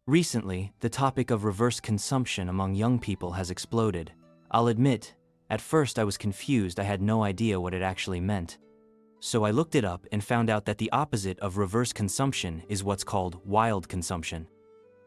Recently, the topic of reverse consumption among young people has exploded. I'll admit, at first I was confused. I had no idea what it actually meant. So I looked it up and found out that the opposite of reverse consumption is what's called wild consumption.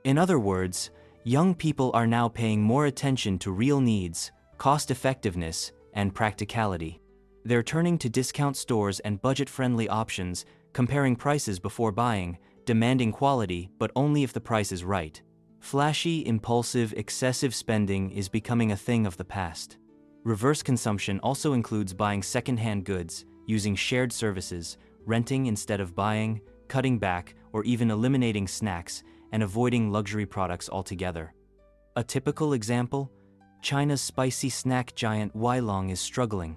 In other words, young people are now paying more attention to real needs, cost-effectiveness, and practicality. They're turning to discount stores and budget-friendly options, comparing prices before buying, demanding quality, but only if the price is right. Flashy, impulsive, excessive spending is becoming a thing of the past. Reverse consumption also includes buying second-hand goods, using shared services, renting instead of buying, cutting back, or even eliminating snacks, and avoiding luxury products altogether. A typical example? China's spicy snack giant Weilong is struggling.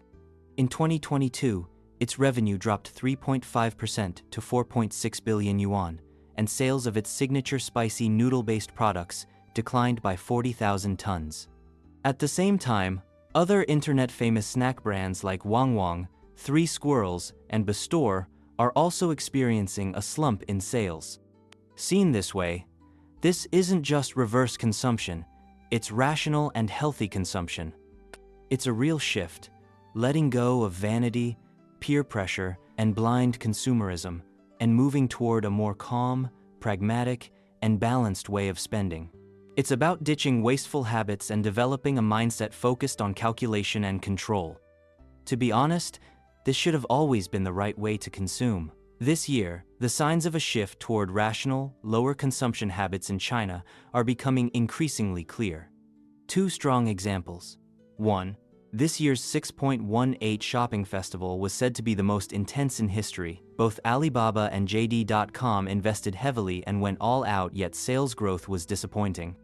In 2022, its revenue dropped 3.5% to 4.6 billion yuan, and sales of its signature spicy noodle-based products declined by 40,000 tons. At the same time, other internet-famous snack brands like Wang Wang, Three Squirrels, and Bastor are also experiencing a slump in sales. Seen this way, this isn't just reverse consumption, it's rational and healthy consumption. It's a real shift, letting go of vanity, peer pressure, and blind consumerism, and moving toward a more calm, pragmatic, and balanced way of spending. It's about ditching wasteful habits and developing a mindset focused on calculation and control. To be honest, this should have always been the right way to consume. This year, the signs of a shift toward rational, lower consumption habits in China are becoming increasingly clear. Two strong examples. 1. This year's 6.18 shopping festival was said to be the most intense in history. Both Alibaba and JD.com invested heavily and went all out, yet sales growth was disappointing.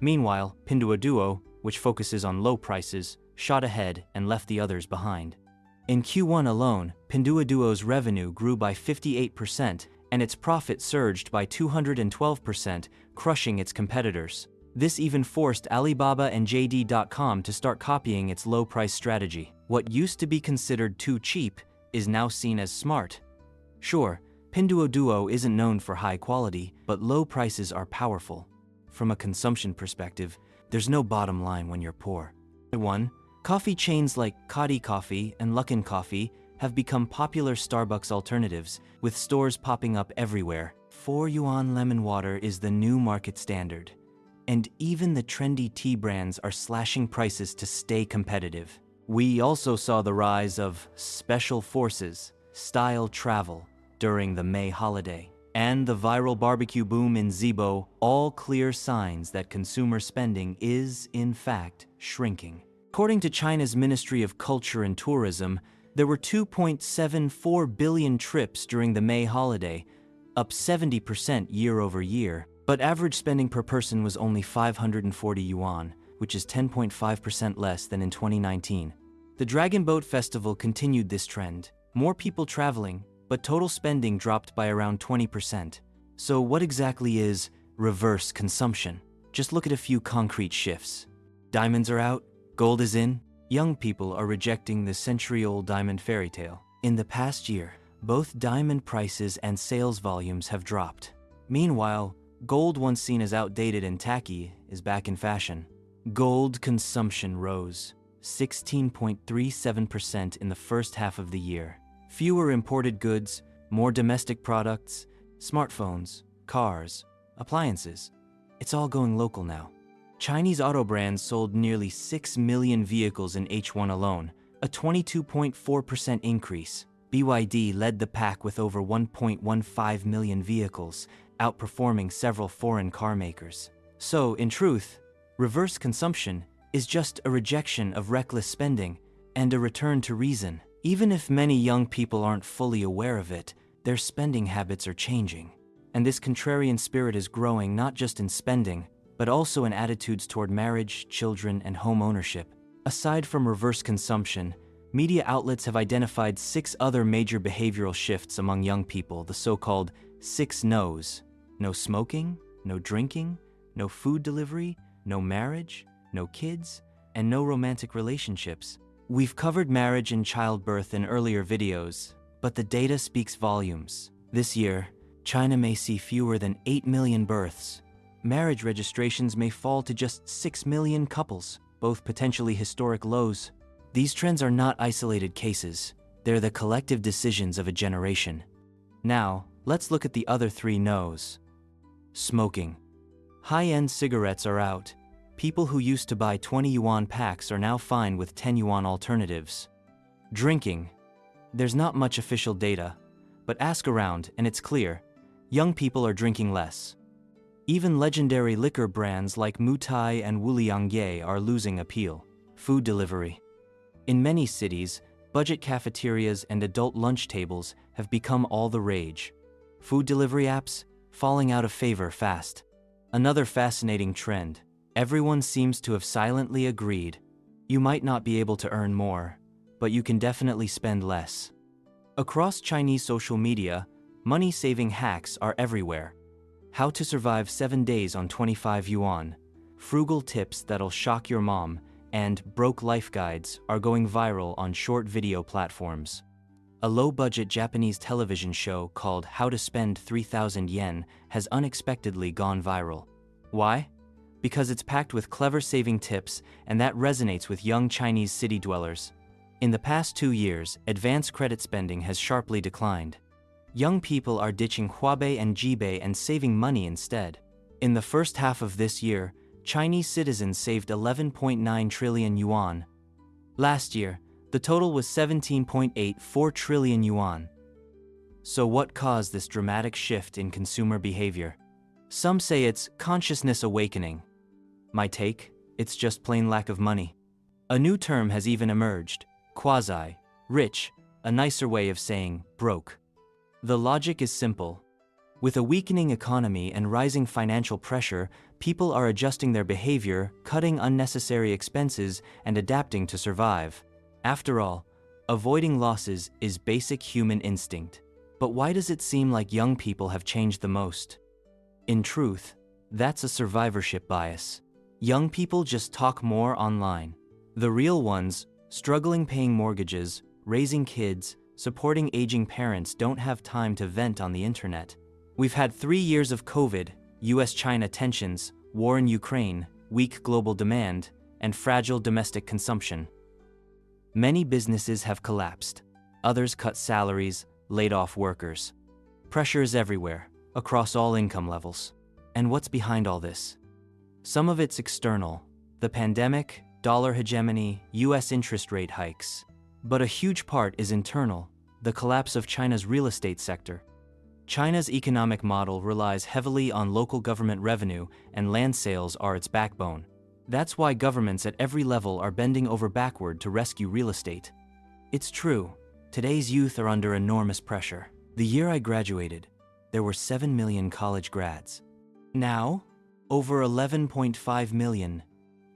Meanwhile, Pinduoduo, which focuses on low prices, shot ahead and left the others behind. In Q1 alone, Pinduoduo's revenue grew by 58% and its profit surged by 212%, crushing its competitors. This even forced Alibaba and JD.com to start copying its low-price strategy. What used to be considered too cheap is now seen as smart. Sure, Pinduoduo isn't known for high quality, but low prices are powerful. From a consumption perspective, there's no bottom line when you're poor. 1. Coffee chains like Kadi Coffee and Luckin Coffee have become popular Starbucks alternatives, with stores popping up everywhere. 4 yuan lemon water is the new market standard. And even the trendy tea brands are slashing prices to stay competitive. We also saw the rise of special forces, style travel, during the May holiday, and the viral barbecue boom in Zibo, all clear signs that consumer spending is, in fact, shrinking. According to China's Ministry of Culture and Tourism, there were 2.74 billion trips during the May holiday, up 70% year over year. But average spending per person was only 540 yuan, which is 10.5% less than in 2019. The Dragon Boat Festival continued this trend. More people traveling, but total spending dropped by around 20%. So what exactly is reverse consumption? Just look at a few concrete shifts. Diamonds are out, gold is in. Young people are rejecting the century-old diamond fairy tale. In the past year, both diamond prices and sales volumes have dropped. Meanwhile, gold, once seen as outdated and tacky, is back in fashion. Gold consumption rose 16.37% in the first half of the year. Fewer imported goods, more domestic products, smartphones, cars, appliances. It's all going local now. Chinese auto brands sold nearly 6 million vehicles in H1 alone, a 22.4% increase. BYD led the pack with over 1.15 million vehicles, outperforming several foreign car makers. So, in truth, reverse consumption is just a rejection of reckless spending and a return to reason. Even if many young people aren't fully aware of it, their spending habits are changing. And this contrarian spirit is growing not just in spending, but also in attitudes toward marriage, children, and home ownership. Aside from reverse consumption, media outlets have identified 6 other major behavioral shifts among young people, the so-called 6 no's. No smoking, no drinking, no food delivery, no marriage, no kids, and no romantic relationships. We've covered marriage and childbirth in earlier videos, but the data speaks volumes. This year, China may see fewer than 8 million births, marriage registrations may fall to just 6 million couples, both potentially historic lows. These trends are not isolated cases, they're the collective decisions of a generation. Now, let's look at the other three no's. Smoking. High-end cigarettes are out. People who used to buy 20 yuan packs are now fine with 10 yuan alternatives. Drinking. There's not much official data, but ask around and it's clear, young people are drinking less. Even legendary liquor brands like Mutai and Wuliangye are losing appeal. Food delivery. In many cities, budget cafeterias and adult lunch tables have become all the rage. Food delivery apps falling out of favor fast. Another fascinating trend. Everyone seems to have silently agreed. You might not be able to earn more, but you can definitely spend less. Across Chinese social media, money-saving hacks are everywhere. How to survive 7 days on 25 yuan, frugal tips that'll shock your mom, and broke life guides are going viral on short video platforms. A low-budget Japanese television show called How to Spend 3,000 Yen has unexpectedly gone viral. Why? Because it's packed with clever saving tips, and that resonates with young Chinese city dwellers. In the past 2 years, advanced credit spending has sharply declined. Young people are ditching Huabei and Jibei and saving money instead. In the first half of this year, Chinese citizens saved 11.9 trillion yuan. Last year, the total was 17.84 trillion yuan. So what caused this dramatic shift in consumer behavior? Some say it's consciousness awakening. My take? It's just plain lack of money. A new term has even emerged, quasi-rich, a nicer way of saying broke. The logic is simple. With a weakening economy and rising financial pressure, people are adjusting their behavior, cutting unnecessary expenses, and adapting to survive. After all, avoiding losses is basic human instinct. But why does it seem like young people have changed the most? In truth, that's a survivorship bias. Young people just talk more online. The real ones, struggling paying mortgages, raising kids, supporting aging parents, don't have time to vent on the internet. We've had 3 years of COVID, US-China tensions, war in Ukraine, weak global demand, and fragile domestic consumption. Many businesses have collapsed. Others cut salaries, laid off workers. Pressure is everywhere, across all income levels. And what's behind all this? Some of it's external, the pandemic, dollar hegemony, US interest rate hikes. But a huge part is internal, the collapse of China's real estate sector. China's economic model relies heavily on local government revenue, and land sales are its backbone. That's why governments at every level are bending over backward to rescue real estate. It's true, today's youth are under enormous pressure. The year I graduated, there were 7 million college grads. Now, over 11.5 million.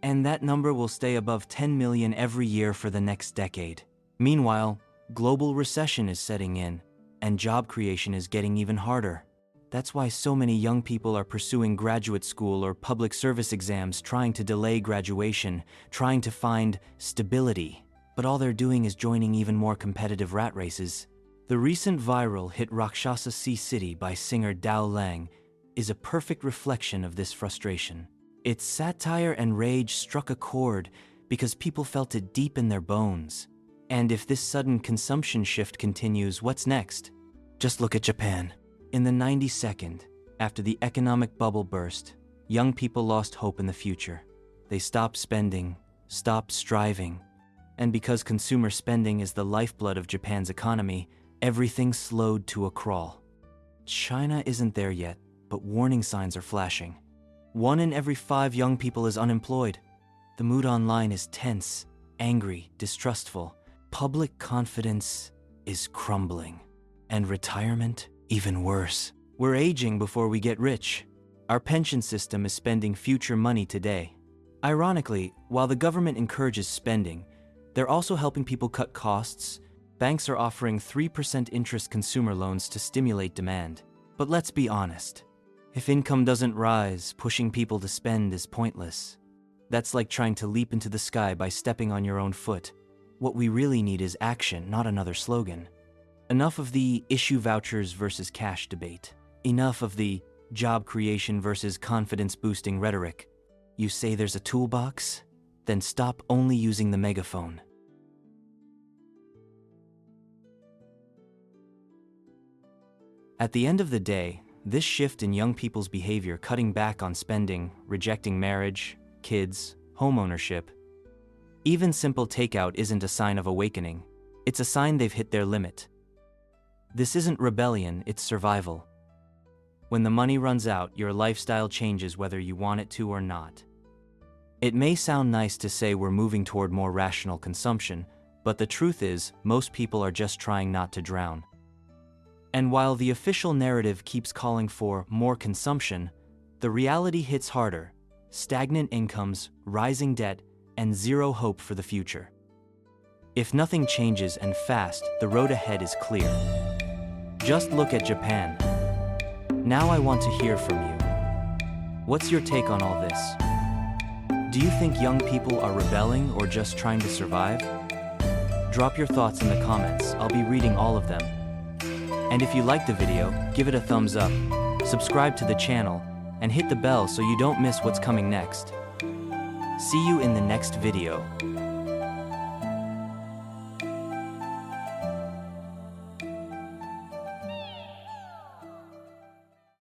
And that number will stay above 10 million every year for the next decade. Meanwhile, global recession is setting in, and job creation is getting even harder. That's why so many young people are pursuing graduate school or public service exams, trying to delay graduation, trying to find stability. But all they're doing is joining even more competitive rat races. The recent viral hit Rakshasa Sea City by singer Dao Lang is a perfect reflection of this frustration. Its satire and rage struck a chord because people felt it deep in their bones. And if this sudden consumption shift continues, what's next? Just look at Japan. In the 92nd, after the economic bubble burst, young people lost hope in the future. They stopped spending, stopped striving. And because consumer spending is the lifeblood of Japan's economy, everything slowed to a crawl. China isn't there yet, but warning signs are flashing. 1 in every 5 young people is unemployed. The mood online is tense, angry, distrustful. Public confidence is crumbling. And retirement, even worse. We're aging before we get rich. Our pension system is spending future money today. Ironically, while the government encourages spending, they're also helping people cut costs. Banks are offering 3% interest consumer loans to stimulate demand. But let's be honest. If income doesn't rise, pushing people to spend is pointless. That's like trying to leap into the sky by stepping on your own foot. What we really need is action, not another slogan. Enough of the issue vouchers versus cash debate. Enough of the Job creation versus confidence-boosting rhetoric. You say there's a toolbox? Then stop only using the megaphone. At the end of the day, this shift in young people's behavior, cutting back on spending, rejecting marriage, kids, homeownership, even simple takeout isn't a sign of awakening. It's a sign they've hit their limit. This isn't rebellion, it's survival. When the money runs out, your lifestyle changes whether you want it to or not. It may sound nice to say we're moving toward more rational consumption, but the truth is, most people are just trying not to drown. And while the official narrative keeps calling for more consumption, the reality hits harder: stagnant incomes, rising debt, and zero hope for the future. If nothing changes, and fast, the road ahead is clear. Just look at Japan. Now I want to hear from you. What's your take on all this? Do you think young people are rebelling or just trying to survive? Drop your thoughts in the comments, I'll be reading all of them. And if you liked the video, give it a thumbs up, subscribe to the channel, and hit the bell so you don't miss what's coming next. See you in the next video.